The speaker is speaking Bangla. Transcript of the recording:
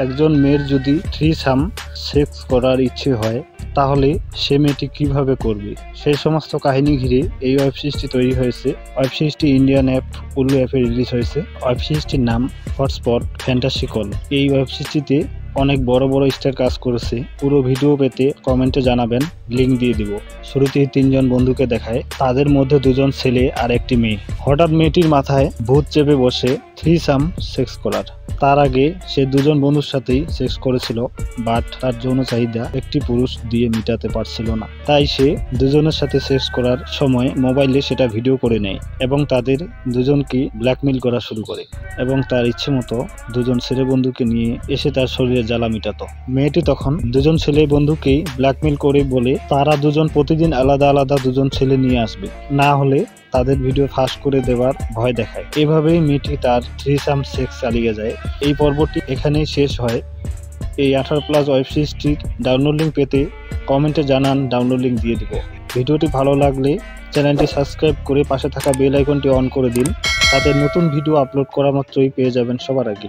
একজন মেয়ের যদি থ্রিসাম সেক্স করার ইচ্ছে হয় তাহলে সে মেয়েটি কিভাবে করবে, সেই সমস্ত কাহিনী ঘিরে এই ওয়েব সিরিজটি তৈরি হয়েছে। ওয়েব সিরিজটি ইন্ডিয়ান অ্যাপ উলু অ্যাপে রিলিজ হয়েছে। ওয়েব সিরিজটির নাম হটস্পট ফ্যান্টাসি কল। এই ওয়েব সিরিজটিতে অনেক বড় বড় স্টার কাজ করেছে। পুরো ভিডিও পেতে কমেন্টে জানাবেন, লিঙ্ক দিয়ে দিব। শুরুতেই 3 জন বন্ধুকে দেখায়, তাদের মধ্যে 2 জন ছেলে আর একটি মেয়ে। হঠাৎ মেয়েটির মাথায় ভূত চেপে বসে থ্রিসাম সেক্স করার। তার আগে সে 2 জন বন্ধুর সাথেই সেক্স করেছিল, বাট তার যৌন চাহিদা একটি পুরুষ দিয়ে মেটাতে পারছিল না। তাই সে 2 জনের সাথে সেক্স করার সময় মোবাইলে সেটা ভিডিও করে নেয় এবং তাদের 2 জনকে ব্ল্যাকমেইল করা শুরু করে এবং তার ইচ্ছে মতো 2 জন ছেলে বন্ধুকে নিয়ে এসে তার শরীরে জ্বালা মেটাতো। মেয়েটি তখন 2 জন ছেলে বন্ধুকেই ব্ল্যাকমেইল করে বলে তারা 2 জন প্রতিদিন আলাদা আলাদা 2 জন ছেলে নিয়ে আসবে, না হলে তাদের ভিডিও ফাঁস করে দেওয়ার ভয় দেখায়। এভাবেই মেয়েটি তার থ্রিসাম সেক্স চালিয়ে যায়। এই পর্বটি এখানেই শেষ হয়। এই 18+ ওয়েব সিরিজটির ডাউনলোড লিঙ্ক পেতে কমেন্টে জানান, ডাউনলোড লিঙ্ক দিয়ে দিব। ভিডিওটি ভালো লাগলে চ্যানেলটি সাবস্ক্রাইব করে পাশে থাকা বেল আইকনটি অন করে দিন, তাতে নতুন ভিডিও আপলোড করা মাত্রই পেয়ে যাবেন সবার আগে।